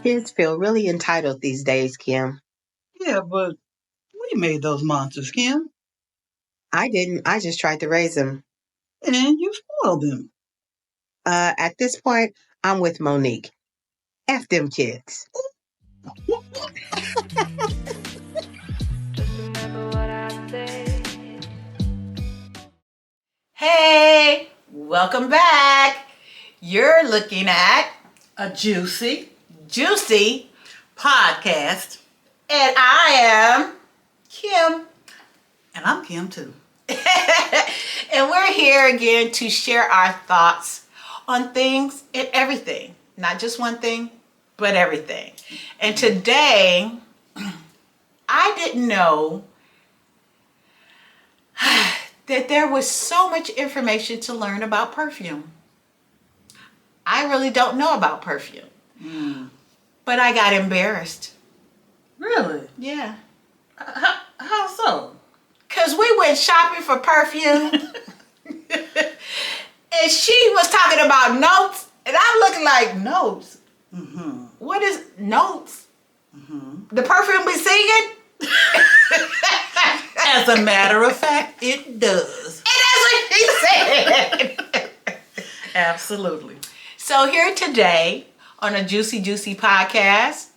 Kids feel really entitled these days, Kim. Yeah, but we made those monsters, Kim. I didn't. I just tried to raise them. And you spoiled them. At this point, I'm with Monique. F them kids. Hey, welcome back. You're looking at A juicy Juicy, podcast. and I am Kim. And I'm Kim too. And we're here again to share our thoughts on things and everything. Not just one thing, but everything. And today, I didn't know that there was so much information to learn about perfume. I really don't know about perfume. But I got embarrassed. Really? Yeah. How so? Because we went shopping for perfume. And she was talking about notes. And I'm looking like, notes? Mm-hmm. What is notes? Mm-hmm. The perfume we singing? As a matter of fact, it does. And that's what she said. Absolutely. So here today on a Juicy Juicy podcast,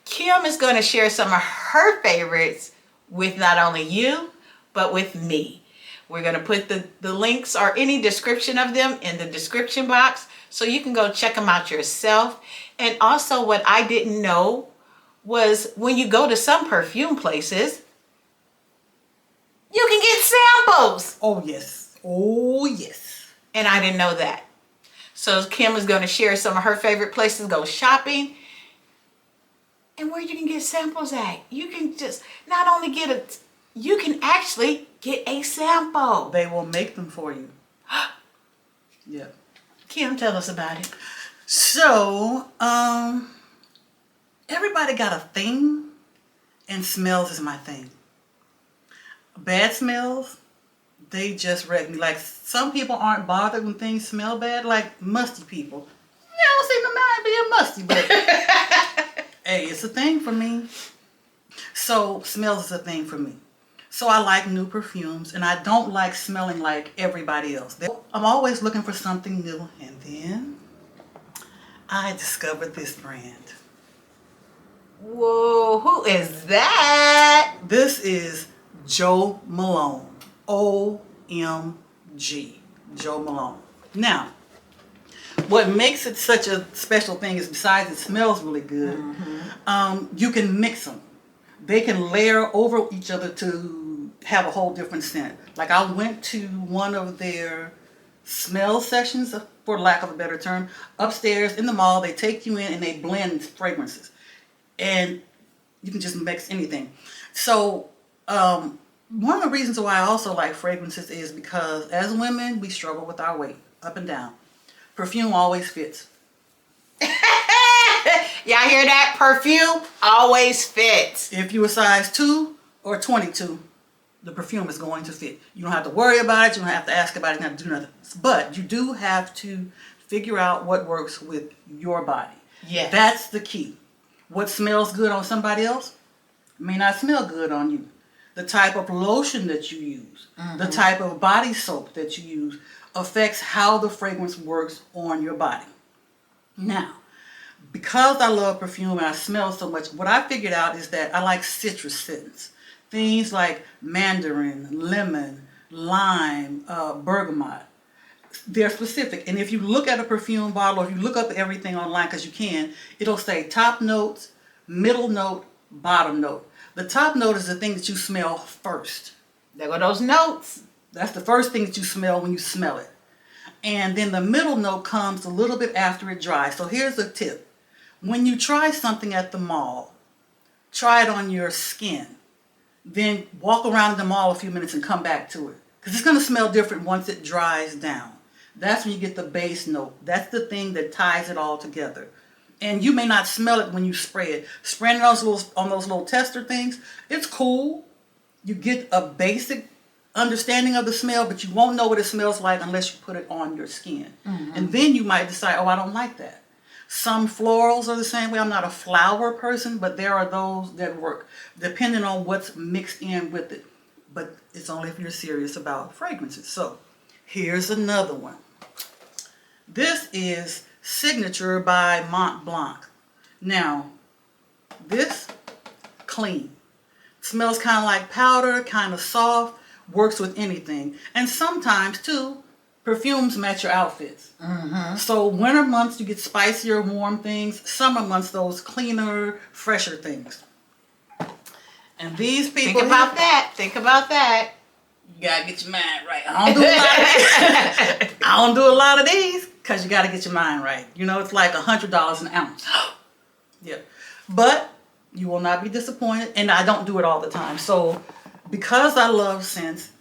Kim is going to share some of her favorites with not only you, but with me. We're going to put the links or any description of them in the description box so you can go check them out yourself. And also what I didn't know was when you go to some perfume places, you can get samples. Oh, yes. Oh, yes. And I didn't know that. So Kim is going to share some of her favorite places to go shopping and where you can get samples at. You can just not only you can actually get a sample. They will make them for you. Yeah. Kim, tell us about it. So, everybody got a thing, and smells is my thing. Bad smells, they just wreck me. Like, some people aren't bothered when things smell bad, like musty people. I don't seem to mind being musty, but hey, it's a thing for me. So, smells is a thing for me. So I like new perfumes, and I don't like smelling like everybody else. I'm always looking for something new, and then I discovered this brand. Whoa, who is that? This is Jo Malone. OMG. Jo Malone. Now, what makes it such a special thing is besides it smells really good, you can mix them. They can layer over each other to have a whole different scent. Like I went to one of their smell sessions, for lack of a better term, upstairs in the mall. They take you in and they blend fragrances. And you can just mix anything. So one of the reasons why I also like fragrances is because as women, we struggle with our weight, up and down. Perfume always fits. Y'all hear that? Perfume always fits. If you're a size 2 or 22, the perfume is going to fit. You don't have to worry about it. You don't have to ask about it. You don't have to do nothing. But you do have to figure out what works with your body. Yes. That's the key. What smells good on somebody else may not smell good on you. The type of lotion that you use, the type of body soap that you use affects how the fragrance works on your body. Now, because I love perfume and I smell so much, what I figured out is that I like citrus scents. Things like mandarin, lemon, lime, bergamot. They're specific. And if you look at a perfume bottle, or if you look up everything online, because you can, it'll say top notes, middle note, bottom note. The top note is the thing that you smell first. There go those notes. That's the first thing that you smell when you smell it. And then the middle note comes a little bit after it dries. So here's a tip. When you try something at the mall, try it on your skin. Then walk around the mall a few minutes and come back to it. Because it's going to smell different once it dries down. That's when you get the base note. That's the thing that ties it all together. And you may not smell it when you spray it. Spraying it on those little tester things, it's cool. You get a basic understanding of the smell, but you won't know what it smells like unless you put it on your skin. And then you might decide, oh, I don't like that. Some florals are the same way. I'm not a flower person, but there are those that work depending on what's mixed in with it. But it's only if you're serious about fragrances. So here's another one. This is Signature by Mont Blanc. Now, this clean. Smells kind of like powder, kind of soft, works with anything. And sometimes, too, perfumes match your outfits. So winter months, you get spicier, warm things. Summer months, those cleaner, fresher things. And these people... Think about that. Think about that. You gotta get your mind right. I don't do a lot of these. I don't do a lot of these because you gotta get your mind right. You know, it's like $100 an ounce. Yeah. But you will not be disappointed. And I don't do it all the time. So because I love scents,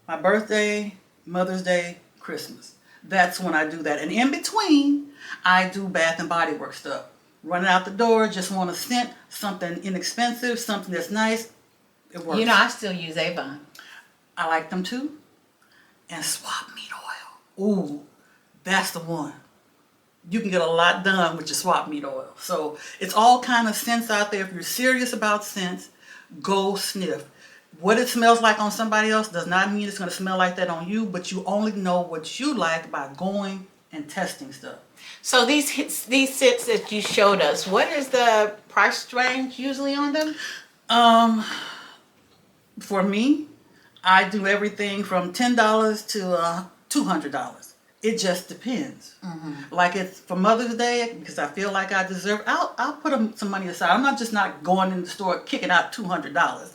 my birthday, Mother's Day, Christmas, that's when I do that. And in between, I do Bath and Body Works stuff. Running out the door, just want a scent, something inexpensive, something that's nice. It works. You know, I still use Avon. I like them too. And swap meat oil. Ooh, that's the one. You can get a lot done with your swap meat oil. So it's all kind of scents out there. If you're serious about scents, go sniff. What it smells like on somebody else does not mean it's going to smell like that on you, but you only know what you like by going and testing stuff. So these scents that you showed us, what is the price range usually on them? For me, I do everything from $10 to $200. It just depends. Like it's for Mother's Day, because I feel like I deserve. I'll put some money aside. I'm not going in the store kicking out $200.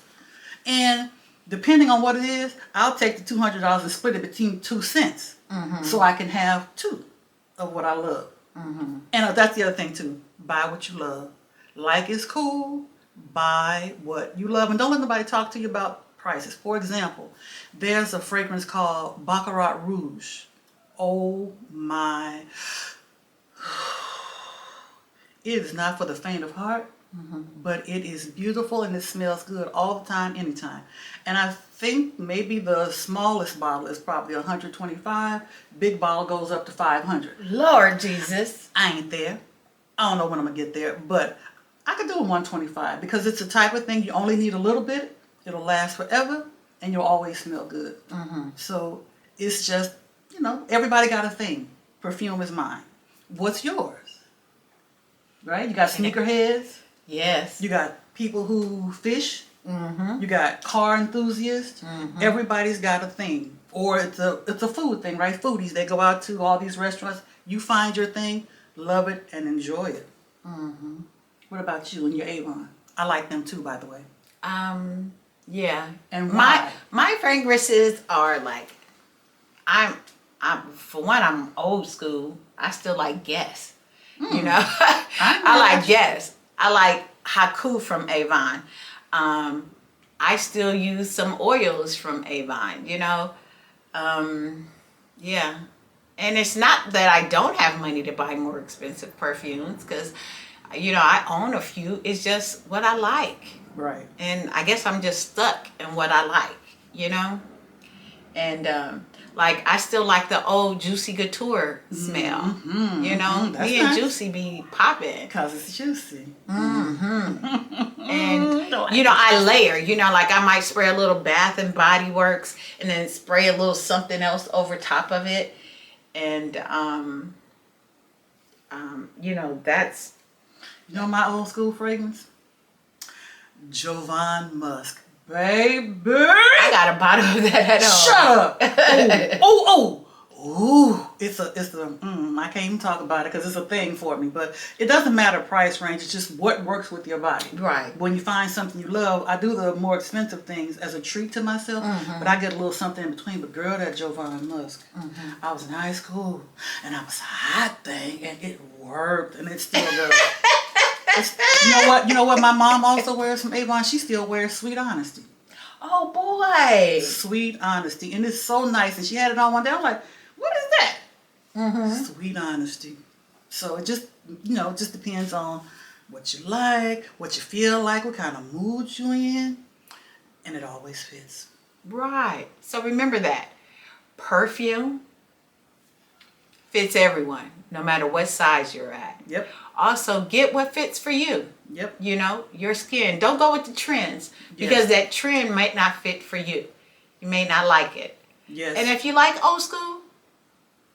And depending on what it is, I'll take the $200 and split it between 2 cents, so I can have 2 of what I love. And that's the other thing too. Buy what you love. Like is cool. Buy what you love, and don't let nobody talk to you about prices. For example, there's a fragrance called Baccarat Rouge. Oh my. It is not for the faint of heart, but it is beautiful and it smells good all the time, anytime. And I think maybe the smallest bottle is probably 125. Big bottle goes up to 500. Lord Jesus. I ain't there. I don't know when I'm going to get there, but I could do a 125 because it's the type of thing you only need a little bit. It'll last forever and you'll always smell good. So it's just, you know, everybody got a thing. Perfume is mine. What's yours? Right? You got sneakerheads. Yes. You got people who fish. You got car enthusiasts. Everybody's got a thing. Or it's a food thing, right? Foodies, they go out to all these restaurants. You find your thing, love it, and enjoy it. What about you and your Avon? I like them too, by the way. Yeah. And why? My fragrances are like, I'm for one, I'm old school. I still like Guess. You know, I like Guess. I like Haku from Avon. I still use some oils from Avon, you know. Yeah. And it's not that I don't have money to buy more expensive perfumes because, you know, I own a few. It's just what I like. Right. And I guess I'm just stuck in what I like, you know. And like I still like the old Juicy Couture smell. You know, me and Juicy be popping. Because it's juicy. And, you know, I layer. You know, like I might spray a little Bath and Body Works and then spray a little something else over top of it. And, you know, that's... You know my old school fragrance? Jovan Musk. Baby! I got a bottle of that at home. Shut up! Ooh, it's I can't even talk about it because it's a thing for me. But it doesn't matter price range. It's just what works with your body. Right. When you find something you love, I do the more expensive things as a treat to myself. But I get a little something in between. But girl, that Jovan Musk. I was in high school and I was a hot thing and it worked and it still does. You know what? My mom also wears from Avon. She still wears Sweet Honesty. Oh boy. Sweet Honesty. And it's so nice. And she had it on one day. I'm like, what is that? Sweet Honesty. So it just, you know, it just depends on what you like, what you feel like, what kind of mood you're in. And it always fits. Right. So remember that. Perfume, Fits everyone, no matter what size you're at. Yep. Also, get what fits for you. Yep. You know, your skin. Don't go with the trends because that trend might not fit for you. You may not like it. Yes. And if you like old school,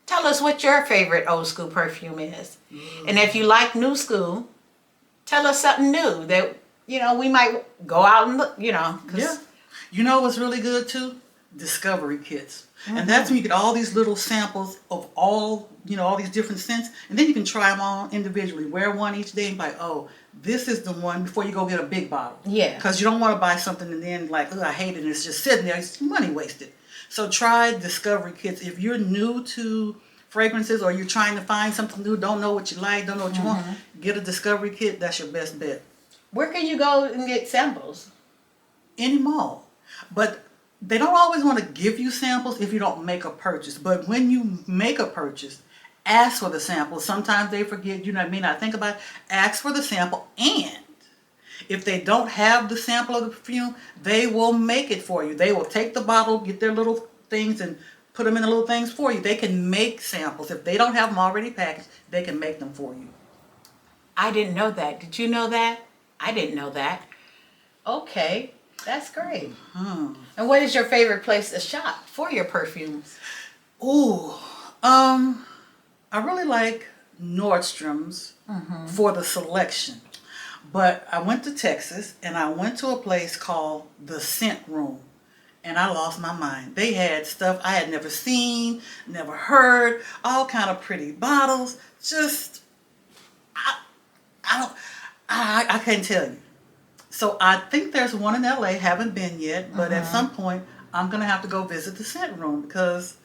tell us what your favorite old school perfume is. And if you like new school, tell us something new that, you know, we might go out and look, you know. Yeah. You know what's really good too? Discovery kits. And that's when you get all these little samples of all, you know, all these different scents. And then you can try them on individually. Wear one each day and be like, oh, this is the one before you go get a big bottle. Yeah. Because you don't want to buy something and then like, oh, I hate it. And it's just sitting there. It's money wasted. So try discovery kits. If you're new to fragrances or you're trying to find something new, don't know what you like, don't know what you want, get a discovery kit. That's your best bet. Where can you go and get samples? Any mall. But they don't always want to give you samples if you don't make a purchase. But when you make a purchase, ask for the sample. Sometimes they forget, you know, may not think about it. Ask for the sample. And if they don't have the sample of the perfume, they will make it for you. They will take the bottle, get their little things and put them in the little things for you. They can make samples. If they don't have them already packaged, they can make them for you. I didn't know that. Did you know that? I didn't know that. Okay. That's great. And what is your favorite place to shop for your perfumes? Ooh, I really like Nordstrom's for the selection. But I went to Texas and I went to a place called the Scent Room. And I lost my mind. They had stuff I had never seen, never heard, all kind of pretty bottles. Just, I can't tell you. So I think there's one in LA, haven't been yet, but at some point I'm going to have to go visit the Scent Room because,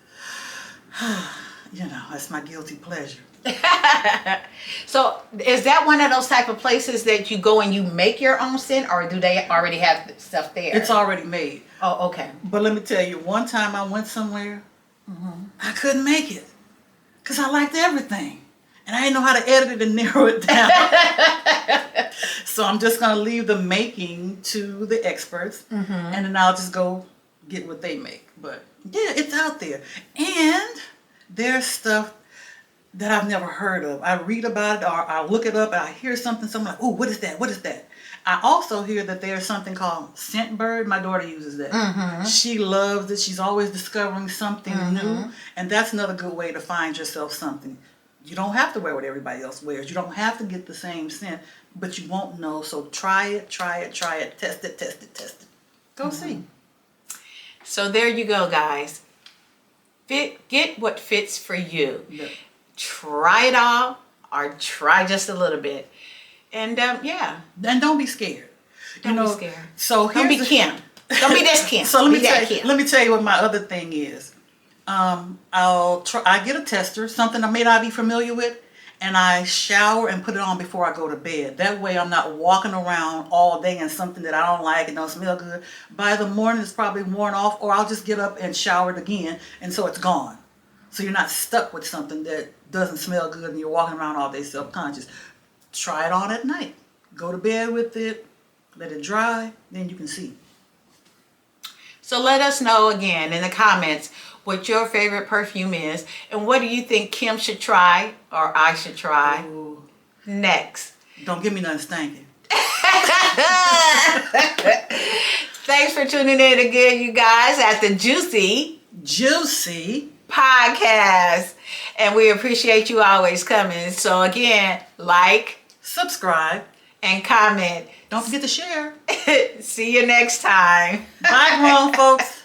you know, that's my guilty pleasure. So is that one of those type of places that you go and you make your own scent, or do they already have stuff there? It's already made. Oh, okay. But let me tell you, one time I went somewhere, I couldn't make it because I liked everything. And I didn't know how to edit it and narrow it down. So I'm just going to leave the making to the experts. And then I'll just go get what they make. But yeah, it's out there. And there's stuff that I've never heard of. I read about it or I look it up and I hear something. So I'm like, oh, what is that? What is that? I also hear that there's something called Scentbird. My daughter uses that. She loves it. She's always discovering something new. And that's another good way to find yourself something. You don't have to wear what everybody else wears. You don't have to get the same scent, but you won't know. So try it, test it. Go see. So there you go, guys. Get what fits for you. Yep. Try it all or try just a little bit. And yeah. And don't be scared. Don't be scared. So don't be Kim. Don't be this Kim. So let me tell you what my other thing is. I get a tester, something I may not be familiar with, and I shower and put it on before I go to bed. That way I'm not walking around all day in something that I don't like and don't smell good. By the morning it's probably worn off, or I'll just get up and shower it again, and so it's gone. So you're not stuck with something that doesn't smell good and you're walking around all day self-conscious. Try it on at night. Go to bed with it, let it dry, then you can see. So let us know again in the comments what your favorite perfume is, and what do you think Kim should try or I should try next. Don't give me nothing stinking. Thanks for tuning in again, you guys, at the Juicy Podcast. And we appreciate you always coming. So again, like, subscribe, and comment. Don't forget to share. See you next time. Bye, grown folks.